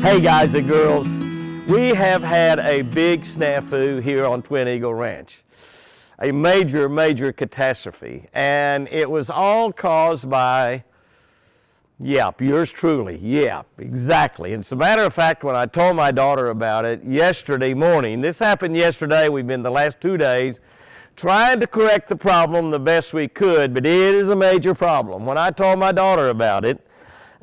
Hey guys and girls, we have had a big snafu here on Twin Eagle Ranch. A major catastrophe, and it was all caused by yours truly. Exactly. And as a matter of fact, when I told my daughter about it yesterday morning, this happened yesterday, we've been the last 2 days trying to correct the problem the best we could, but it is a major problem. When I told my daughter about it,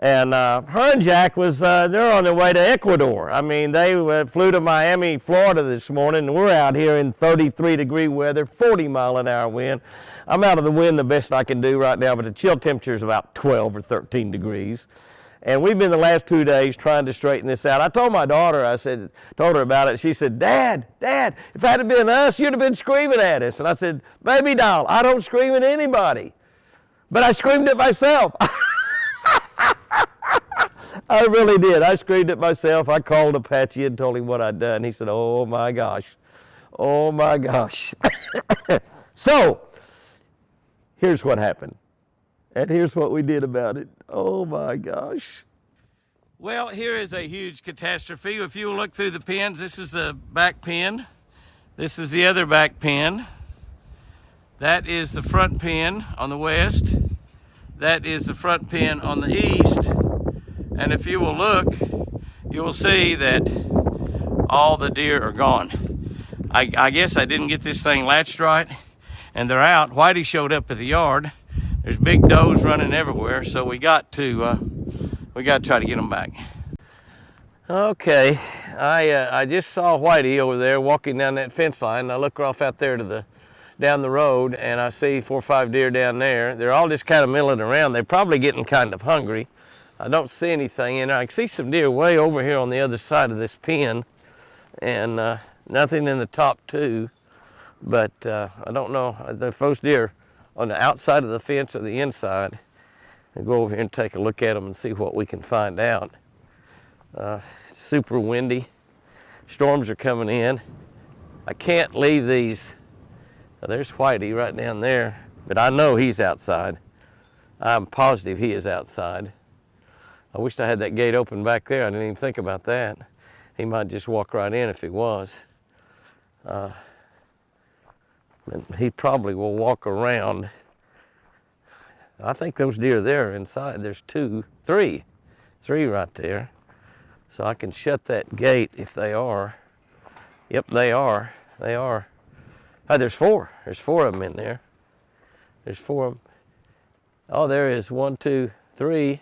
and her and Jack they're on their way to Ecuador. I mean, they flew to Miami, Florida this morning, and we're out here in 33-degree weather, 40-mile-an-hour wind. I'm out of the wind the best I can do right now, but the chill temperature is about 12 or 13 degrees. And we've been the last 2 days trying to straighten this out. I told my daughter, told her about it. She said, Dad, if that had been us, you'd have been screaming at us. And I said, baby doll, I don't scream at anybody. But I screamed at myself. I really did. I screamed at myself. I called Apache and told him what I'd done. He said, oh my gosh. So, here's what happened. And here's what we did about it. Oh my gosh. Well, here is a huge catastrophe. If you look through the pins, this is the back pin. This is the other back pin. That is the front pin on the west. That is the front pin on the east. And if you will look, you will see that all the deer are gone. I guess I didn't get this thing latched right, and they're out. Whitey showed up at the yard. There's big does running everywhere, so we got to try to get them back. Okay, I just saw Whitey over there walking down that fence line. I look off out there to down the road, and I see 4 or 5 deer down there. They're all just kind of milling around. They're probably getting kind of hungry. I don't see anything in there. I can see some deer way over here on the other side of this pen, and nothing in the top 2. But I don't know if those deer on the outside of the fence or the inside. I'll go over here and take a look at them and see what we can find out. It's super windy. Storms are coming in. I can't leave these. There's Whitey right down there, but I know he's outside. I'm positive he is outside. I wished I had that gate open back there. I didn't even think about that. He might just walk right in if he was. He probably will walk around. I think those deer there inside. There's 3 right there. So I can shut that gate if they are. Yep, they are. Oh, there's 4. There's 4 of them in there. There's 4 of them. Oh, there is 1, 2, 3.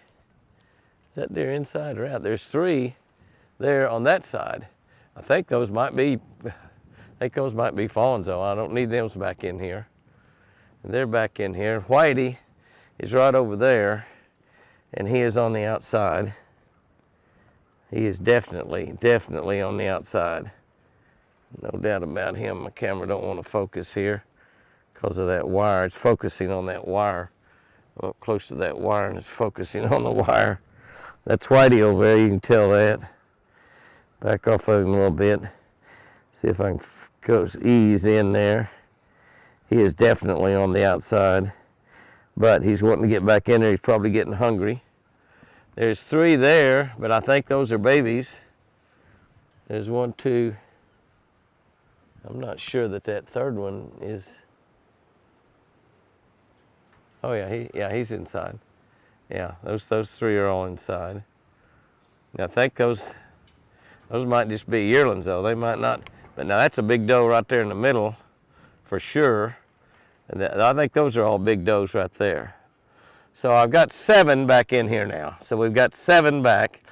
Is that deer inside or out? There's 3 there on that side. I think those might be fawns though. I don't need them back in here. And they're back in here. Whitey is right over there, and he is on the outside. He is definitely on the outside. No doubt about him. My camera don't want to focus here because of that wire. It's focusing on that wire. I'm up close to that wire, and it's focusing on the wire. That's Whitey over there, you can tell that. Back off of him a little bit. See if I can ease in there. He is definitely on the outside, but he's wanting to get back in there. He's probably getting hungry. There's 3 there, but I think those are babies. There's 1, 2. I'm not sure that 3rd one is. Oh yeah, he's inside. Yeah, those 3 are all inside. Now, I think those might just be yearlings though. They might not. But now that's a big doe right there in the middle, for sure. And I think those are all big does right there. So I've got 7 back in here now. So we've got 7 back.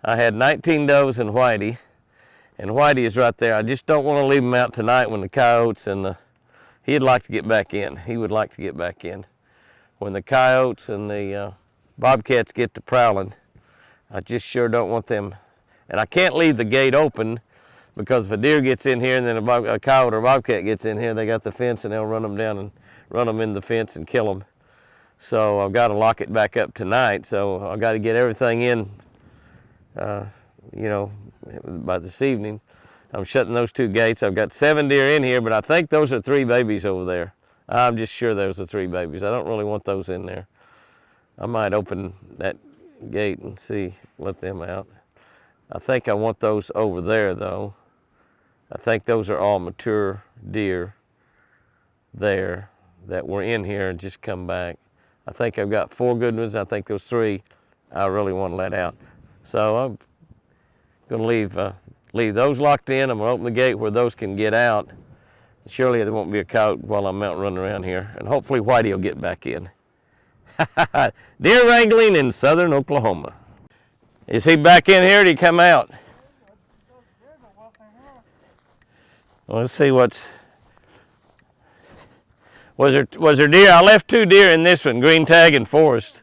I had 19 does and Whitey is right there. I just don't want to leave him out tonight when the coyotes and he'd like to get back in. He would like to get back in. When the coyotes and the bobcats get to prowling, I just sure don't want them. And I can't leave the gate open because if a deer gets in here and then a coyote or bobcat gets in here, they got the fence and they'll run them down and run them in the fence and kill them. So I've got to lock it back up tonight. So I've got to get everything in, by this evening. I'm shutting those 2 gates. I've got 7 deer in here, but I think those are 3 babies over there. I'm just sure those are 3 babies. I don't really want those in there. I might open that gate and see, let them out. I think I want those over there though. I think those are all mature deer there that were in here and just come back. I think I've got 4 good ones. I think those 3 I really want to let out. So I'm going to leave those locked in. I'm going to open the gate where those can get out. Surely there won't be a coyote while I'm out running around here. And hopefully Whitey will get back in. Deer wrangling in southern Oklahoma. Is he back in here or did he come out? Well, let's see what's... Was there deer? I left 2 deer in this one, green tag and forest.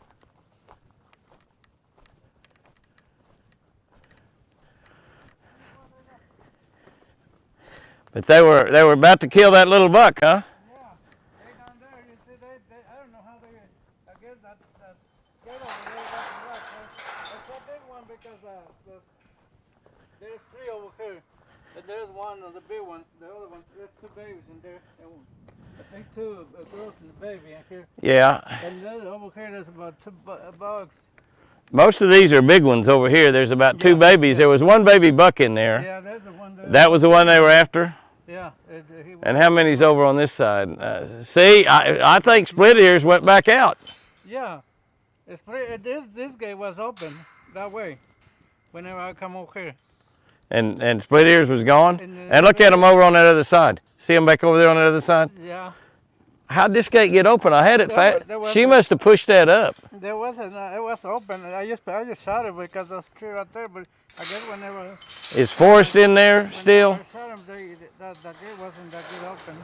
But they were about to kill that little buck, huh? Yeah, they down there. You see, I don't know how they. I guess that gate over there doesn't work. It's a big one because there's 3 over here. And there's one of the big ones. The other one, there's 2 babies in there. I think 2 girls and a baby in here. Yeah. And then over here, there's about 2 bugs. Most of these are big ones over here. There's about 2 babies. There was 1 baby buck in there. Yeah, there's the one. That was the one they were after? Yeah. And how many's over on this side? See, I think split ears went back out. Yeah. This gate was open that way whenever I come over here. And split ears was gone? And look at them over on that other side. See them back over there on that other side? Yeah. How'd this gate get open? I had it fast. She must have pushed that up. There wasn't. It was open. I just shot it because there's 3 right there. But I guess whenever. Is Forrest in there still? I shot him, the gate wasn't that good open.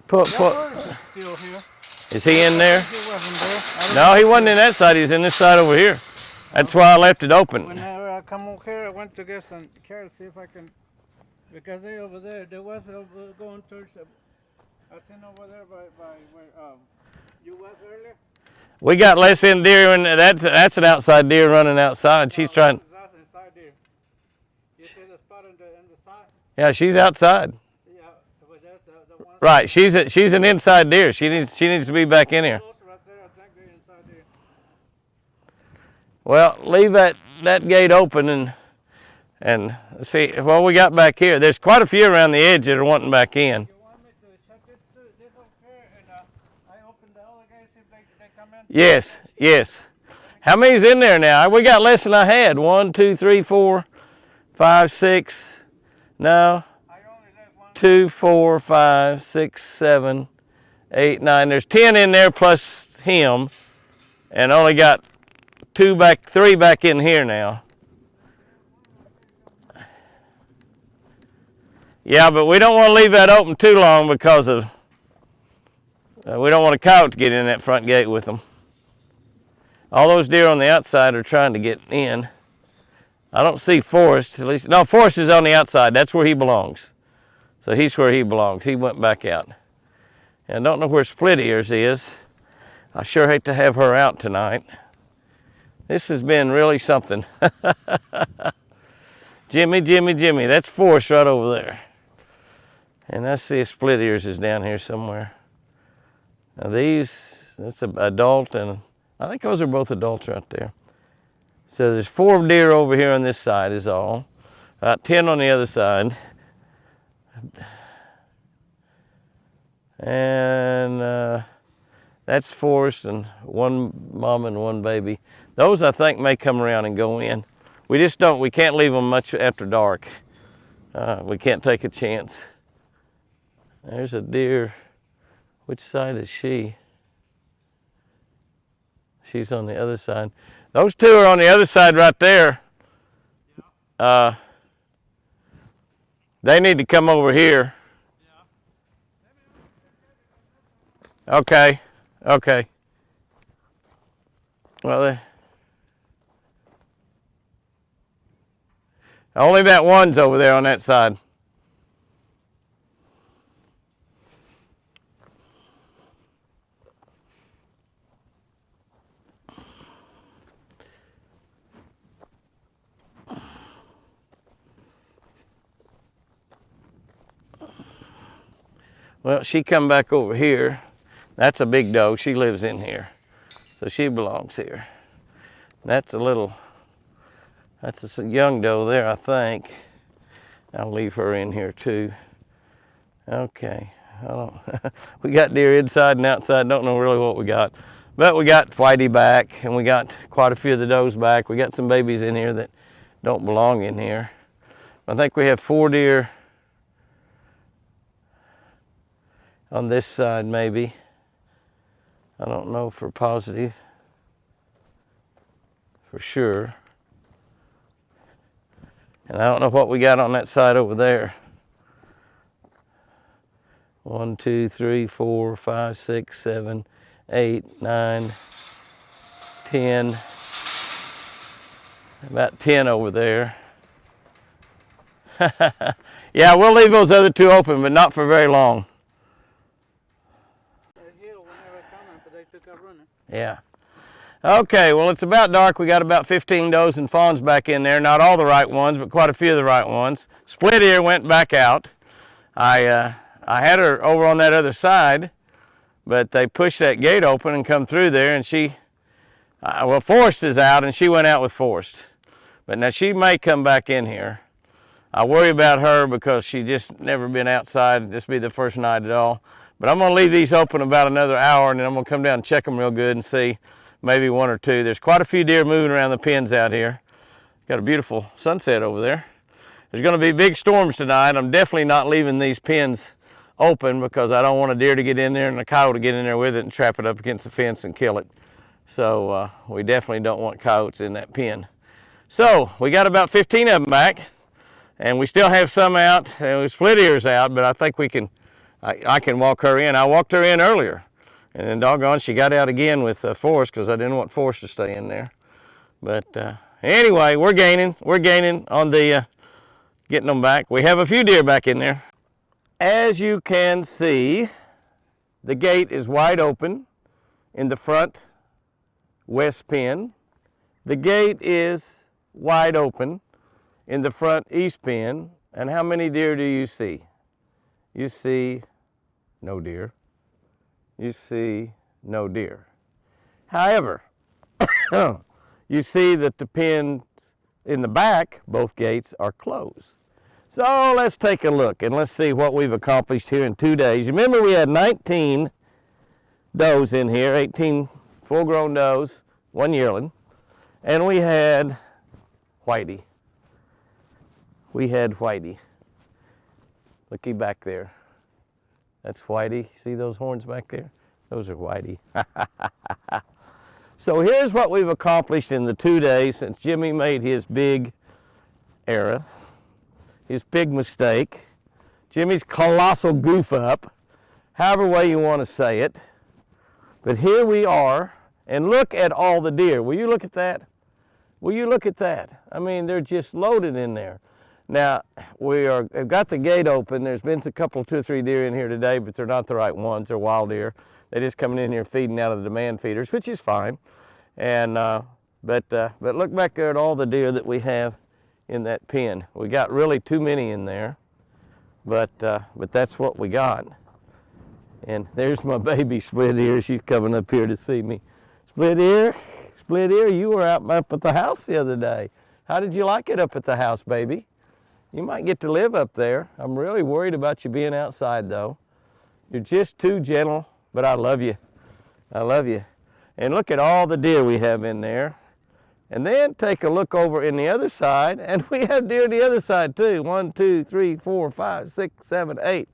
Put. Still here. Is he in there? He wasn't there. No, he wasn't in that side. He was in this side over here. That's why I left it open. Whenever I come over here, I went to get some carrots, see if I can. Because they over there. There was going towards. I seen over there by where you was earlier. We got less in deer, and that's an outside deer running outside. She's trying. That's inside deer. You see the spot in the side? Yeah, she's outside. Yeah, but that's the one. Right, she's an inside deer. She needs to be back in here. Right there, I think they're inside deer. Well, leave that gate open and see what we got back here. There's quite a few around the edge that are wanting back in. Yes, yes. How many's in there now? We got less than I had. 1, 2, 3, 4, 5, 6. No. 2, 4, 5, 6, 7, 8, 9. There's 10 in there plus him, and only got 3 back in here now. Yeah, but we don't want to leave that open too long because of we don't want a coyote to get in that front gate with them. All those deer on the outside are trying to get in. I don't see Forrest, at least. No, Forrest is on the outside. That's where he belongs. So he's where he belongs. He went back out. And I don't know where Split Ears is. I sure hate to have her out tonight. This has been really something. Jimmy, Jimmy, Jimmy. That's Forrest right over there. And I see if Split Ears is down here somewhere. Now that's an adult, and I think those are both adults right there. So there's 4 deer over here on this side is all. About 10 on the other side. And that's Forrest and 1 mom and 1 baby. Those I think may come around and go in. We can't leave them much after dark. We can't take a chance. There's a deer. Which side is she? She's on the other side. Those 2 are on the other side right there. They need to come over here. Okay, okay. Well, only that one's over there on that side. Well, she come back over here. That's a big dog. She lives in here. So she belongs here. That's a little That's a young doe there, I think. I'll leave her in here too. Okay. We got deer inside and outside. Don't know really what we got. But we got Whitey back, and we got quite a few of the does back. We got some babies in here that don't belong in here. I think we have 4 deer on this side maybe. I don't know for positive, for sure. And I don't know what we got on that side over there. 1, 2, 3, 4, 5, 6, 7, 8, 9, 10. About 10 over there. Yeah, we'll leave those other 2 open, but not for very long. Yeah. Okay, well, it's about dark. We got about 15 does and fawns back in there. Not all the right ones, but quite a few of the right ones. Split ear went back out. I had her over on that other side, but they pushed that gate open and come through there, and she, well, Forrest is out, and she went out with Forrest. But now she may come back in here. I worry about her because she just never been outside. This be the first night at all. But I'm going to leave these open about another hour, and then I'm going to come down and check them real good and see maybe 1 or 2. There's quite a few deer moving around the pens out here. Got a beautiful sunset over there. There's going to be big storms tonight. I'm definitely not leaving these pens open because I don't want a deer to get in there and a coyote to get in there with it and trap it up against the fence and kill it. So we definitely don't want coyotes in that pen. So we got about 15 of them back, and we still have some out, and we split ears out, but I think we can, I can walk her in. I walked her in earlier, and then doggone, she got out again with Forrest because I didn't want Forrest to stay in there. But anyway, we're gaining on the getting them back. We have a few deer back in there. As you can see, the gate is wide open in the front west pen. The gate is wide open in the front east pen. And how many deer do you see? You see no deer. You see no deer. However, you see that the pens in the back, both gates, are closed. So let's take a look and let's see what we've accomplished here in 2 days. Remember, we had 19 does in here, 18 full-grown does, 1 yearling, and we had Whitey. We had Whitey. Looky back there. That's Whitey. See those horns back there? Those are Whitey. So here's what we've accomplished in the 2 days since Jimmy made his big error, his big mistake, Jimmy's colossal goof up, however way you want to say it. But here we are, and look at all the deer. Will you look at that? Will you look at that? I mean, they're just loaded in there. Now, we've got the gate open. There's been a couple, 2 or 3 deer in here today, but they're not the right ones. They're wild deer. They're just coming in here feeding out of the demand feeders, which is fine. And but look back there at all the deer that we have in that pen. We got really too many in there, but that's what we got. And there's my baby Split Ear. She's coming up here to see me. Split Ear, you were up at the house the other day. How did you like it up at the house, baby? You might get to live up there. I'm really worried about you being outside, though. You're just too gentle, but I love you. I love you. And look at all the deer we have in there. And then take a look over in the other side, and we have deer the other side too. 1, 2, 3, 4, 5, 6, 7, 8.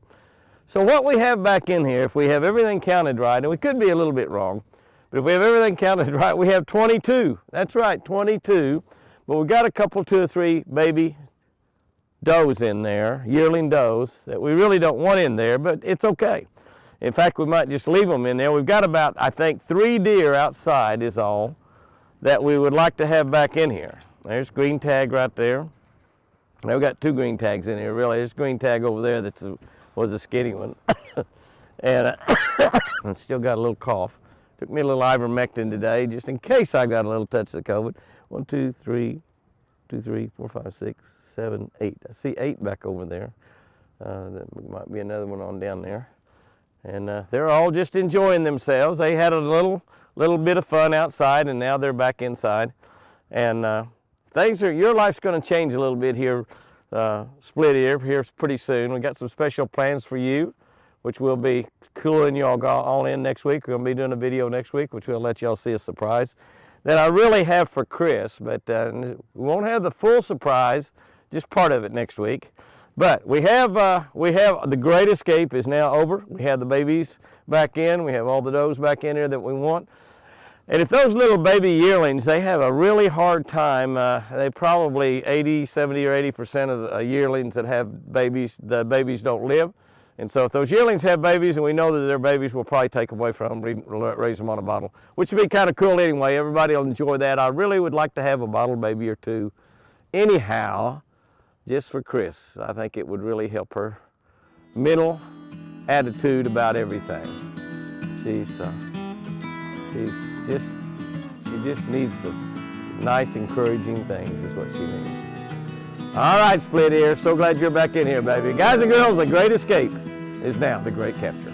So what we have back in here, if we have everything counted right, and we could be a little bit wrong, but if we have everything counted right, we have 22. That's right, 22. But we've got a couple, 2 or 3 baby does in there, yearling does, that we really don't want in there, but it's okay. In fact, we might just leave them in there. We've got about, I think, 3 deer outside is all that we would like to have back in here. There's green tag right there. Now we've got 2 green tags in here, really. There's green tag over there that was a skinny one. And I still got a little cough. Took me a little ivermectin today, just in case I got a little touch of COVID. 1, 2, 3, 4, 5, 6, 7, 8. I see 8 back over there. There might be another one on down there. And they're all just enjoying themselves. They had a little bit of fun outside, and now they're back inside. And your life's going to change a little bit here, Split Ear, here pretty soon. We got some special plans for you, which we'll be cooling you all in next week. We're going to be doing a video next week, which we'll let y'all see a surprise that I really have for Chris, but we won't have the full surprise, just part of it next week. But we have the Great Escape is now over. We have the babies back in. We have all the does back in here that we want. And if those little baby yearlings, they have a really hard time. They probably 80, 70, or 80% of the yearlings that have babies, the babies don't live. And so if those yearlings have babies and we know that they're babies, we'll probably take them away from them, raise them on a bottle, which would be kind of cool anyway. Everybody will enjoy that. I really would like to have a bottle baby or two anyhow, just for Chris. I think it would really help her mental attitude about everything. She just needs some nice, encouraging things is what she needs. All right, Split Ear, so glad you're back in here, baby. Guys and girls, the Great Escape is now the Great Capture.